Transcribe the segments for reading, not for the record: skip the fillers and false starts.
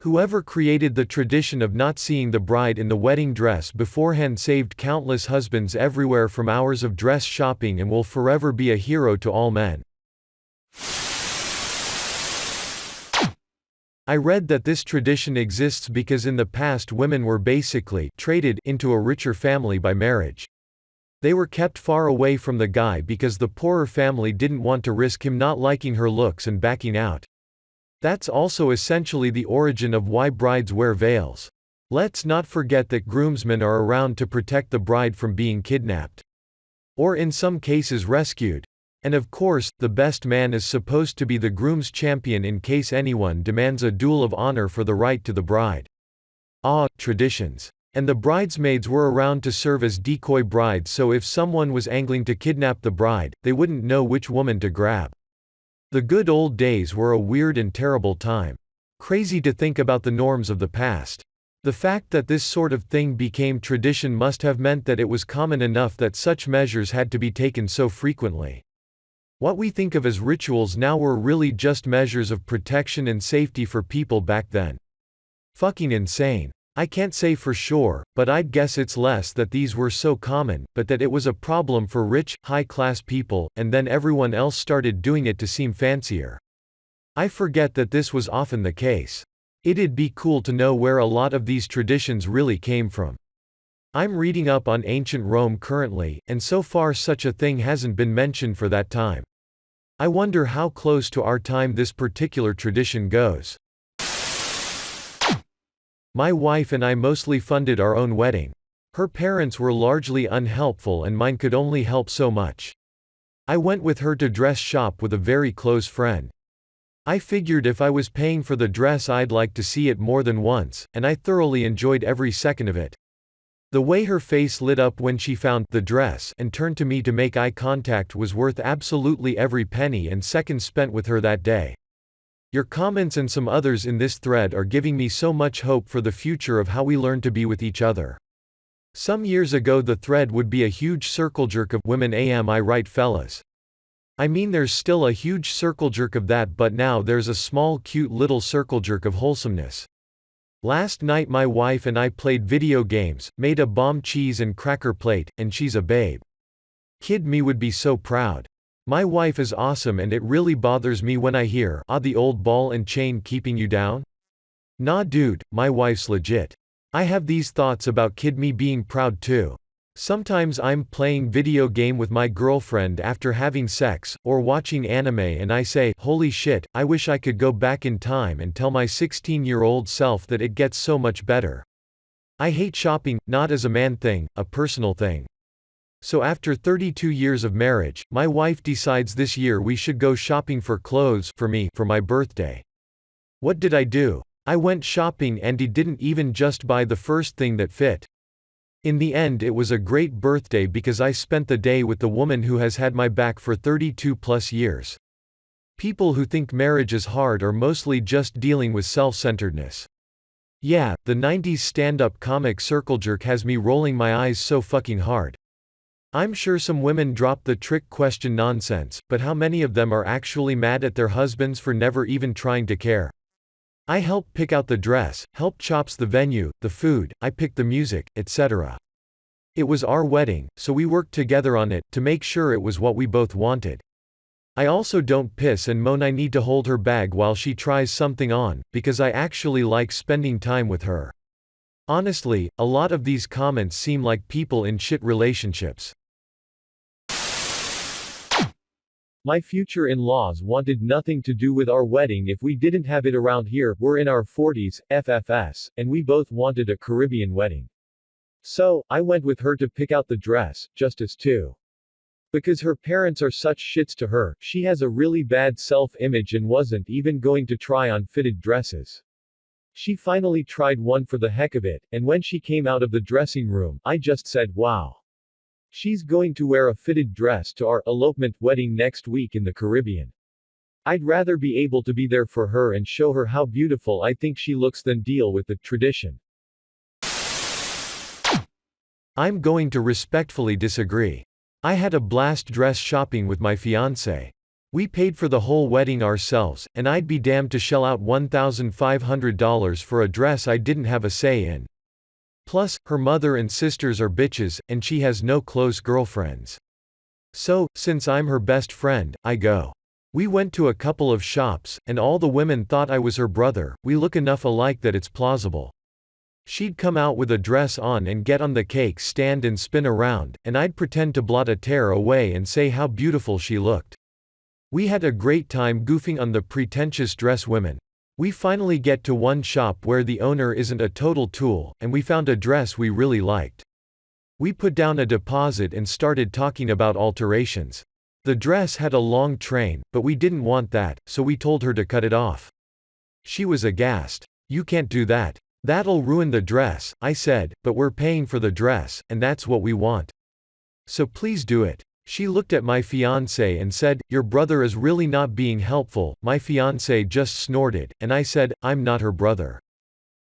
Whoever created the tradition of not seeing the bride in the wedding dress beforehand saved countless husbands everywhere from hours of dress shopping and will forever be a hero to all men. I read that this tradition exists because in the past women were basically traded into a richer family by marriage. They were kept far away from the guy because the poorer family didn't want to risk him not liking her looks and backing out. That's also essentially the origin of why brides wear veils. Let's not forget that groomsmen are around to protect the bride from being kidnapped. Or in some cases rescued. And of course, the best man is supposed to be the groom's champion in case anyone demands a duel of honor for the right to the bride. Ah, traditions. And the bridesmaids were around to serve as decoy brides, so if someone was angling to kidnap the bride, they wouldn't know which woman to grab. The good old days were a weird and terrible time. Crazy to think about the norms of the past. The fact that this sort of thing became tradition must have meant that it was common enough that such measures had to be taken so frequently. What we think of as rituals now were really just measures of protection and safety for people back then. Fucking insane. I can't say for sure, but I'd guess it's less that these were so common, but that it was a problem for rich, high-class people, and then everyone else started doing it to seem fancier. I forget that this was often the case. It'd be cool to know where a lot of these traditions really came from. I'm reading up on ancient Rome currently, and so far such a thing hasn't been mentioned for that time. I wonder how close to our time this particular tradition goes. My wife and I mostly funded our own wedding. Her parents were largely unhelpful and mine could only help so much. I went with her to dress shop with a very close friend. I figured if I was paying for the dress I'd like to see it more than once, and I thoroughly enjoyed every second of it. The way her face lit up when she found the dress and turned to me to make eye contact was worth absolutely every penny and second spent with her that day. Your comments and some others in this thread are giving me so much hope for the future of how we learn to be with each other. Some years ago the thread would be a huge circle jerk of women, am I right fellas? I mean there's still a huge circle jerk of that, but now there's a small cute little circle jerk of wholesomeness. Last night my wife and I played video games, made a bomb cheese and cracker plate, and she's a babe. Kid me would be so proud. My wife is awesome and it really bothers me when I hear, "Ah, the old ball and chain keeping you down?" Nah dude, my wife's legit. I have these thoughts about kid me being proud too. Sometimes I'm playing video game with my girlfriend after having sex, or watching anime and I say, holy shit, I wish I could go back in time and tell my 16-year-old self that it gets so much better. I hate shopping, not as a man thing, a personal thing. So after 32 years of marriage, my wife decides this year we should go shopping for clothes for me for my birthday. What did I do? I went shopping and didn't even just buy the first thing that fit. In the end it was a great birthday because I spent the day with the woman who has had my back for 32 plus years. People who think marriage is hard are mostly just dealing with self-centeredness. Yeah, the 90s stand-up comic circle jerk has me rolling my eyes so fucking hard. I'm sure some women drop the trick question nonsense, but how many of them are actually mad at their husbands for never even trying to care? I helped pick out the dress, helped chops the venue, the food, I picked the music, etc. It was our wedding, so we worked together on it, to make sure it was what we both wanted. I also don't piss and moan I need to hold her bag while she tries something on, because I actually like spending time with her. Honestly, a lot of these comments seem like people in shit relationships. My future in-laws wanted nothing to do with our wedding if we didn't have it around here, we're in our 40s, FFS, and we both wanted a Caribbean wedding. So, I went with her to pick out the dress, just as two. Because her parents are such shits to her, she has a really bad self-image and wasn't even going to try on fitted dresses. She finally tried one for the heck of it, and when she came out of the dressing room, I just said, wow. She's going to wear a fitted dress to our elopement wedding next week in the Caribbean. I'd rather be able to be there for her and show her how beautiful I think she looks than deal with the tradition. I'm going to respectfully disagree. I had a blast dress shopping with my fiancé. We paid for the whole wedding ourselves, and I'd be damned to shell out $1,500 for a dress I didn't have a say in. Plus, her mother and sisters are bitches, and she has no close girlfriends. So, since I'm her best friend, I go. We went to a couple of shops, and all the women thought I was her brother. We look enough alike that it's plausible. She'd come out with a dress on and get on the cake stand and spin around, and I'd pretend to blot a tear away and say how beautiful she looked. We had a great time goofing on the pretentious dress women. We finally get to one shop where the owner isn't a total tool, and we found a dress we really liked. We put down a deposit and started talking about alterations. The dress had a long train, but we didn't want that, so we told her to cut it off. She was aghast. "You can't do that. That'll ruin the dress," I said, "but we're paying for the dress, and that's what we want. So please do it." She looked at my fiancé and said, "Your brother is really not being helpful." My fiancé just snorted, and I said, "I'm not her brother.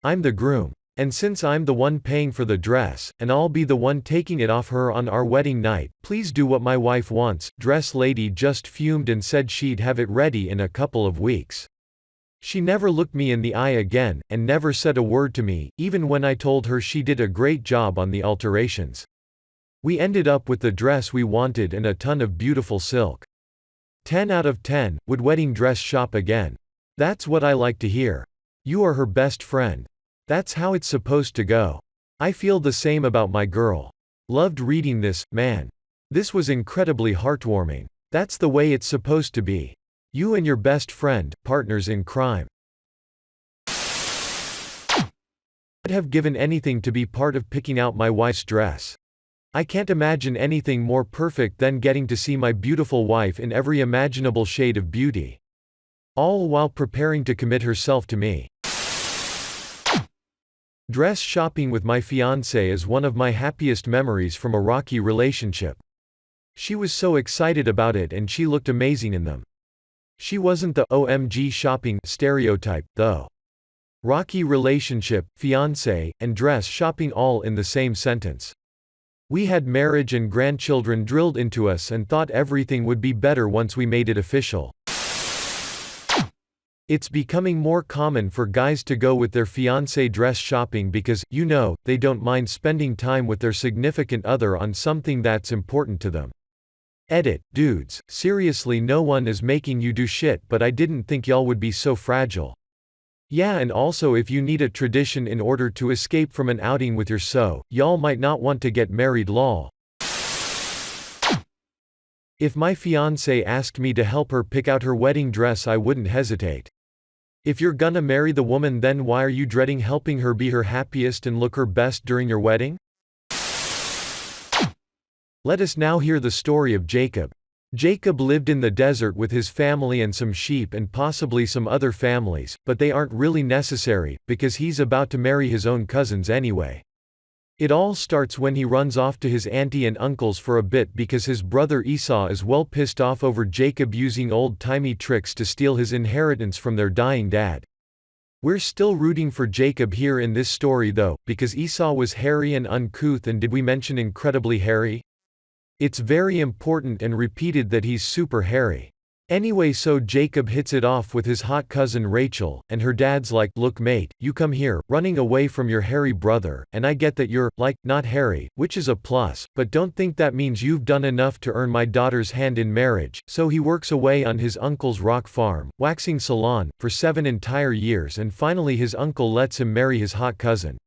I'm the groom. And since I'm the one paying for the dress, and I'll be the one taking it off her on our wedding night, please do what my wife wants." Dress lady just fumed and said she'd have it ready in a couple of weeks. She never looked me in the eye again, and never said a word to me, even when I told her she did a great job on the alterations. We ended up with the dress we wanted and a ton of beautiful silk. 10 out of 10, would wedding dress shop again. That's what I like to hear. You are her best friend. That's how it's supposed to go. I feel the same about my girl. Loved reading this, man. This was incredibly heartwarming. That's the way it's supposed to be. You and your best friend, partners in crime. I'd have given anything to be part of picking out my wife's dress. I can't imagine anything more perfect than getting to see my beautiful wife in every imaginable shade of beauty. All while preparing to commit herself to me. Dress shopping with my fiancé is one of my happiest memories from a rocky relationship. She was so excited about it and she looked amazing in them. She wasn't the OMG shopping stereotype, though. Rocky relationship, fiancé, and dress shopping all in the same sentence. We had marriage and grandchildren drilled into us and thought everything would be better once we made it official. It's becoming more common for guys to go with their fiancé dress shopping because, you know, they don't mind spending time with their significant other on something that's important to them. Edit, dudes, seriously, no one is making you do shit, but I didn't think y'all would be so fragile. Yeah, and also if you need a tradition in order to escape from an outing with your y'all might not want to get married lol. If my fiancé asked me to help her pick out her wedding dress, I wouldn't hesitate. If you're gonna marry the woman, then why are you dreading helping her be her happiest and look her best during your wedding? Let us now hear the story of Jacob. Jacob lived in the desert with his family and some sheep and possibly some other families, but they aren't really necessary, because he's about to marry his own cousins anyway. It all starts when he runs off to his auntie and uncles for a bit because his brother Esau is well pissed off over Jacob using old-timey tricks to steal his inheritance from their dying dad. We're still rooting for Jacob here in this story though, because Esau was hairy and uncouth, and did we mention incredibly hairy? It's very important and repeated that he's super hairy. Anyway, so Jacob hits it off with his hot cousin Rachel, and her dad's like, "Look mate, you come here, running away from your hairy brother, and I get that you're, like, not hairy, which is a plus, but don't think that means you've done enough to earn my daughter's hand in marriage." So he works away on his uncle's rock farm, waxing salon, for 7 entire years, and finally his uncle lets him marry his hot cousin.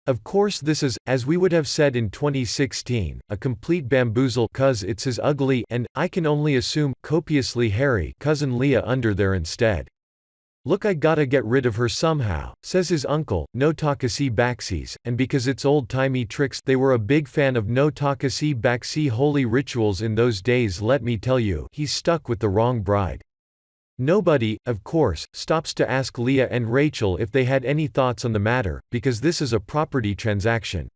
Of course this is, as we would have said in 2016, a complete bamboozle, cuz it's his ugly, and, I can only assume, copiously hairy, cousin Leah under there instead. "Look, I gotta get rid of her somehow," says his uncle, no takasi baksies, and because it's old-timey tricks, they were a big fan of no takasi baksi holy rituals in those days. Let me tell you, he's stuck with the wrong bride. Nobody, of course, stops to ask Leah and Rachel if they had any thoughts on the matter, because this is a property transaction.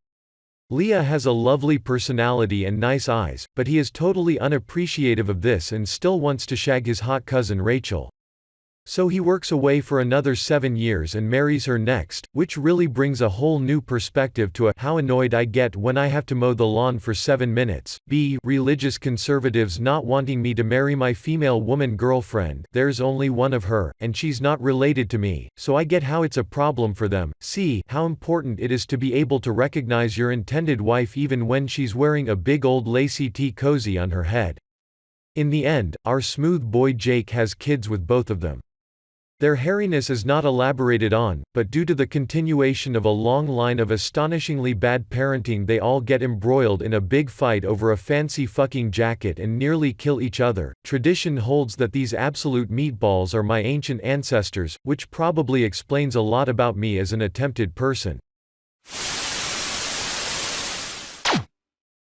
Leah has a lovely personality and nice eyes, but he is totally unappreciative of this and still wants to shag his hot cousin Rachel. So he works away for another 7 years and marries her next, which really brings a whole new perspective to how annoyed I get when I have to mow the lawn for 7 minutes. B. Religious conservatives not wanting me to marry my female woman girlfriend. There's only one of her, and she's not related to me, so I get how it's a problem for them. C. How important it is to be able to recognize your intended wife even when she's wearing a big old lacy tea cozy on her head. In the end, our smooth boy Jake has kids with both of them. Their hairiness is not elaborated on, but due to the continuation of a long line of astonishingly bad parenting, they all get embroiled in a big fight over a fancy fucking jacket and nearly kill each other. Tradition holds that these absolute meatballs are my ancient ancestors, which probably explains a lot about me as an attempted person.